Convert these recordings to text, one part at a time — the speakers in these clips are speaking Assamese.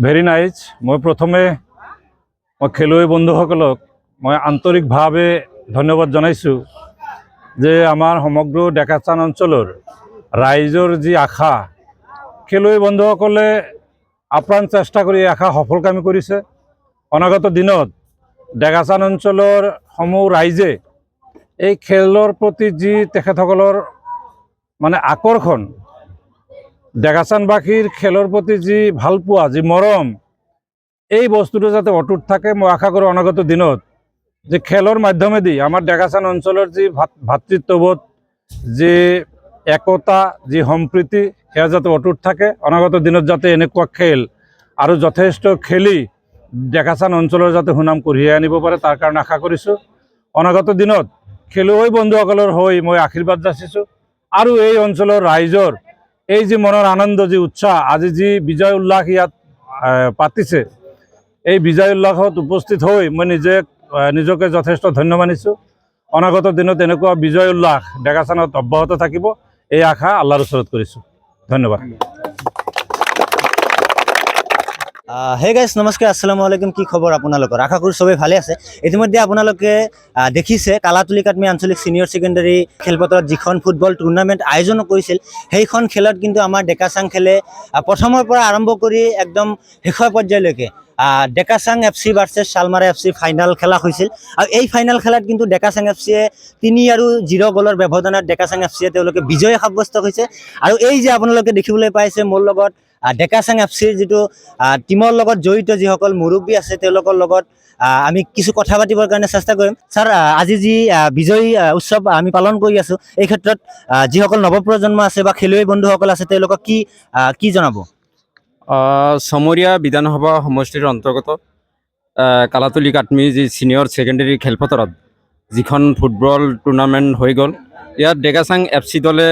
Very nice. মই প্ৰথমে খেলুৱৈ বন্ধুসকলক মই আন্তৰিকভাৱে ধন্যবাদ জনাইছোঁ যে আমাৰ সমগ্ৰ ডেকাচান অঞ্চলৰ ৰাইজৰ যি আশা, খেলুৱৈ বন্ধুসকলে আপ্ৰাণ চেষ্টা কৰি আশা সফলকামী কৰিছে। অনাগত দিনত ডেকাচান অঞ্চলৰ সমূহ ৰাইজে এই খেলৰ প্ৰতি যি তেখেতসকলৰ আকৰ্ষণ, ডেকাচানবাসীৰ খেলৰ প্ৰতি যি ভালপোৱা, যি মৰম, এই বস্তুটো যাতে অটুট থাকে। মই আশা কৰোঁ অনাগত দিনত যে খেলৰ মাধ্যমেদি আমাৰ ডেকাচান অঞ্চলৰ যি ভাতৃত্ববোধ, যি একতা, যি সম্প্ৰীতি, সেয়া যাতে অটুট থাকে। অনাগত দিনত যাতে এনেকুৱা খেল আৰু যথেষ্ট খেলি ডেকাচান অঞ্চলৰ যাতে সুনাম কঢ়িয়াই আনিব পাৰে, তাৰ কাৰণে আশা কৰিছোঁ। অনাগত দিনত খেলুৱৈ বন্ধুসকলৰ হৈ মই আশীৰ্বাদ যাচিছোঁ আৰু এই অঞ্চলৰ ৰাইজৰ এই যি মনৰ আনন্দ, যি উৎসাহ, আজি যি বিজয় উল্লাস ইয়াত পাতিছে, এই বিজয় উল্লাসত উপস্থিত হৈ মই নিজকে যথেষ্ট ধন্য মানিছোঁ। অনাগত দিনত এনেকুৱা বিজয় উল্লাস ডেকাচানত অব্যাহত থাকিব, এই আশা আল্লাহৰ ওচৰত কৰিছোঁ। ধন্যবাদ। হে গাইজ, নমস্কাৰ, আসসালামু আলাইকুম। কি খবৰ আপোনালোকৰ? আশা কৰোঁ চবেই ভালে আছে। ইতিমধ্যে আপোনালোকে দেখিছে কালাতুলি কাটমি আঞ্চলিক ছিনিয়ৰ ছেকেণ্ডাৰী খেলপথাৰত যিখন ফুটবল টুৰ্ণামেণ্ট আয়োজন কৰিছিল, সেইখন খেলত কিন্তু আমাৰ ডেকাচাং খেলে প্ৰথমৰ পৰা আৰম্ভ কৰি একদম শেষৰ পৰ্যায়লৈকে Dekachang FC versus Salmara FC final খেলা হৈছিল। আৰু এই ফাইনেল খেলাত কিন্তু ডেকাচাং FCয়ে 3-0 গ'লৰ ব্যৱধানত ডেকাচাং FCয়ে তেওঁলোকে বিজয় সাব্যস্ত হৈছে। আৰু এই যে আপোনালোকে দেখিবলৈ পাইছে মোৰ লগত ডেকাচাং FCৰ যিটো টিমৰ লগত জড়িত যিসকল মুৰব্বী আছে, তেওঁলোকৰ লগত আমি কিছু কথা পাতিবৰ কাৰণে চেষ্টা কৰিম। ছাৰ, আজি যি বিজয়ী উৎসৱ আমি পালন কৰি আছোঁ, এই ক্ষেত্ৰত যিসকল নৱপ্ৰজন্ম আছে বা খেলুৱৈ বন্ধুসকল আছে, তেওঁলোকক কি জনাব? চমৰীয়া বিধানসভা সমষ্টিৰ অন্তৰ্গত কালাতুলি কাটমি যি ছিনিয়ৰ ছেকেণ্ডেৰী খেলপথাৰত যিখন ফুটবল টুৰ্ণামেণ্ট হৈ গ'ল, ইয়াত ডেকাচাং FC দলে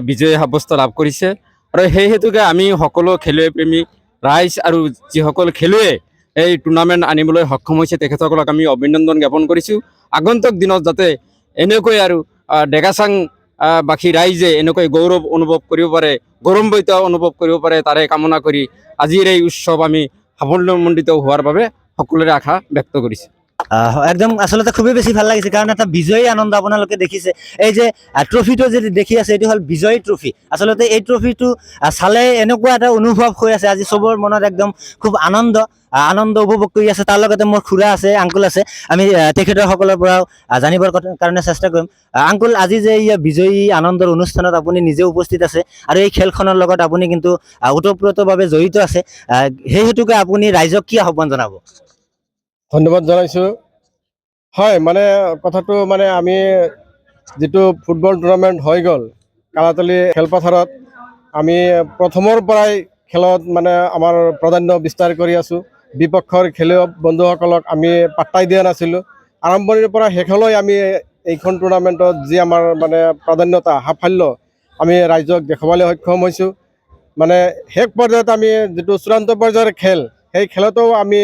বিজয়ী সাব্যস্ত লাভ কৰিছে। আৰু সেই হেতুকে আমি সকলো খেলুৱৈ প্ৰেমী ৰাইজ আৰু যিসকল খেলুৱৈয়ে এই টুৰ্ণামেণ্ট আনিবলৈ সক্ষম হৈছে, তেখেতসকলক আমি অভিনন্দন জ্ঞাপন কৰিছোঁ। আগন্তুক দিনত যাতে এনেকৈ আৰু ডেকাচাং বাসী ৰাইজে এনেকৈ গৌৰৱ অনুভৱ কৰিব পাৰে, গৌৰৱান্বিত অনুভৱ কৰিব পাৰে, তাৰে কামনা কৰি আজিৰ এই উৎসৱ আমি সাফল্যমণ্ডিত হোৱাৰ বাবে সকলোৰে আশা ব্যক্ত কৰিছোঁ। একদম আচলতে খুবেই বেছি ভাল লাগিছে, কাৰণ এটা বিজয়ী আনন্দ আপোনালোকে দেখিছে। এই যে ট্ৰফিটো যদি দেখি আছে, এইটো হ'ল বিজয়ী ট্ৰফি। আচলতে এই ট্ৰফিটো চালে এনেকুৱা এটা অনুভৱ হৈ আছে, আজি চবৰ মনত একদম খুব আনন্দ উপভোগ কৰি আছে। তাৰ লগতে মোৰ খুৰা আছে, আংকুল আছে, আমি তেখেতসকলৰ পৰাও জানিবৰ কাৰণে চেষ্টা কৰিম। আংকুল, আজি যে এই বিজয়ী আনন্দৰ অনুষ্ঠানত আপুনি নিজে উপস্থিত আছে আৰু এই খেলখনৰ লগত আপুনি কিন্তু ওতঃপ্ৰোতভাৱে জড়িত আছে, সেই হেতুকে আপুনি ৰাইজক কি আহ্বান জনাব? ধন্যবাদ জনাইছোঁ। হয়, কথাটো আমি যিটো ফুটবল টুৰ্ণামেণ্ট হৈ গ'ল কালাতলি খেলপথাৰত, আমি প্ৰথমৰ পৰাই খেলত আমাৰ প্ৰাধান্য বিস্তাৰ কৰি আছোঁ। বিপক্ষৰ খেলুৱৈ বন্ধুসকলক আমি পাত্তাই দিয়া নাছিলোঁ। আৰম্ভণিৰ পৰা শেষলৈ আমি এইখন টুৰ্ণামেণ্টত যি আমাৰ প্ৰাধান্যতা, সাফল্য আমি ৰাইজক দেখুৱাবলৈ সক্ষম হৈছোঁ। শেষ পৰ্যায়ত আমি যিটো চূড়ান্ত পৰ্যায়ৰ খেল, সেই খেলতো আমি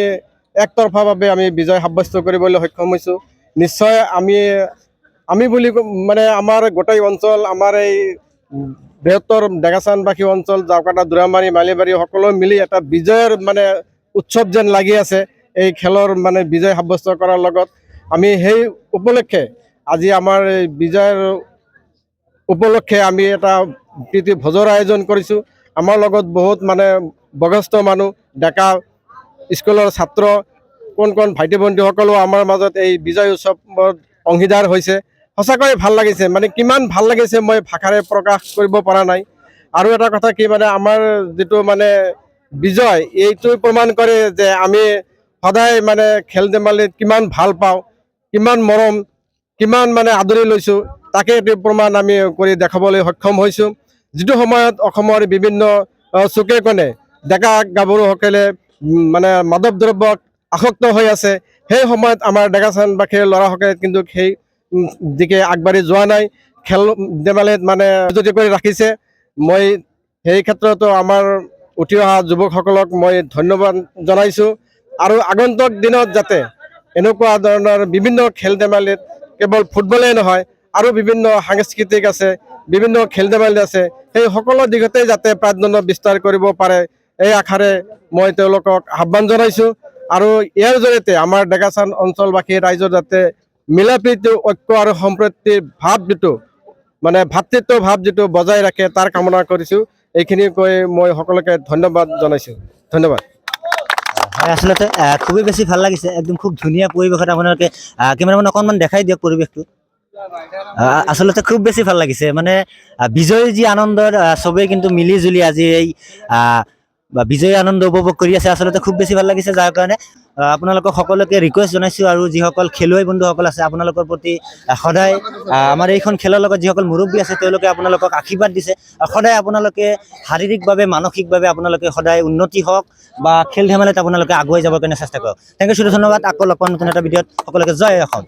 একতৰফাভাৱে আমি বিজয় সাব্যস্ত কৰিবলৈ সক্ষম হৈছোঁ। নিশ্চয় আমি বুলি আমাৰ গোটেই অঞ্চল, আমাৰ এই বৃহত্তৰ ডেকাচানবাসী অঞ্চল, জাউকাটা, দুৰামাৰী, মালিবাৰী সকলো মিলি এটা বিজয়ৰ উৎসৱ যেন লাগি আছে। এই খেলৰ বিজয় সাব্যস্ত কৰাৰ লগত আমি সেই উপলক্ষে আজি আমাৰ এই বিজয়ৰ উপলক্ষে আমি এটা প্ৰীতি ভোজৰ আয়োজন কৰিছোঁ। আমাৰ লগত বহুত বয়সস্থ মানুহ, ডেকা স্কুলৰ ছাত্ৰ, কোন ভাইটি ভণ্টিসকলো আমাৰ মাজত এই বিজয় উৎসৱত অংশীদাৰ হৈছে। সঁচাকৈ ভাল লাগিছে, কিমান ভাল লাগিছে মই ভাষাৰে প্ৰকাশ কৰিব পৰা নাই। আৰু এটা কথা কি, আমাৰ যিটো বিজয়, এইটো প্ৰমাণ কৰে যে আমি সদায় খেল ধেমালিত কিমান ভাল পাওঁ, কিমান মৰম, কিমান আদৰি লৈছোঁ, তাকে এইটো প্ৰমাণ আমি কৰি দেখাবলৈ সক্ষম হৈছোঁ। যিটো সময়ত অসমৰ বিভিন্ন চুকে কোণে ডেকা গাভৰুসকলে মাদক দ্ৰব্যত আসক্ত হৈ আছে, সেই সময়ত আমাৰ ডেকাচানবাসীৰ ল'ৰাসকলে কিন্তু সেই দিশে আগবাঢ়ি যোৱা নাই, খেল ধেমালিত জড়িত কৰি ৰাখিছে। মই সেই ক্ষেত্ৰতো আমাৰ উঠি অহা যুৱকসকলক মই ধন্যবাদ জনাইছোঁ। আৰু আগন্তুক দিনত যাতে এনেকুৱা ধৰণৰ বিভিন্ন খেল ধেমালিত, কেৱল ফুটবলেই নহয়, আৰু বিভিন্ন সাংস্কৃতিক আছে, বিভিন্ন খেল ধেমালি আছে, সেই সকলো দিশতে যাতে প্ৰাধান্য বিস্তাৰ কৰিব পাৰে, এই আশাৰে মই তেওঁলোকক আহ্বান জনাইছোঁ আৰু ইয়াৰ জৰিয়তে আমাৰ ডেকাচান অঞ্চলবাসী ৰাইজৰ যাতে মিলাপ্ৰীতি ঐক্য আৰু সম্প্ৰীতিৰ ভাৱ যিটো মানে ভাতৃত্ব ভাৱ যিটো বজাই ৰাখে তাৰ কামনা কৰিছোঁ। এইখিনি কৈ মই সকলোকে ধন্যবাদ জনাইছোঁ। ধন্যবাদ। হয়, আচলতে খুবেই বেছি ভাল লাগিছে, একদম খুব ধুনীয়া পৰিৱেশত আপোনালোকে কেমেৰামেন অকণমান দেখাই দিয়ক পৰিৱেশটো। আচলতে খুব বেছি ভাল লাগিছে, মানে বিজয়ীৰ যি আনন্দৰ চবেই কিন্তু মিলি জুলি আজি এই বিজয়ী আনন্দ উপভোগ কৰি আছে। আচলতে খুব বেছি ভাল লাগিছে, যাৰ কাৰণে আপোনালোকক সকলোকে ৰিকুৱেষ্ট জনাইছোঁ আৰু যিসকল খেলুৱৈ বন্ধুসকল আছে আপোনালোকৰ প্ৰতি সদায় আমাৰ এইখন খেলৰ লগত যিসকল মুৰব্বী আছে তেওঁলোকে আপোনালোকক আশীৰ্বাদ দিছে। সদায় আপোনালোকে শাৰীৰিকভাৱে মানসিকভাৱে আপোনালোকে সদায় উন্নতি হওক বা খেল ধেমালিত আপোনালোকে আগুৱাই যাবৰ কাৰণে চেষ্টা কৰক। থেংক ইউ, ধন্যবাদ। আকৌ লগ পাম নতুন এটা ভিডিঅ'ত। সকলোকে জয় অসম।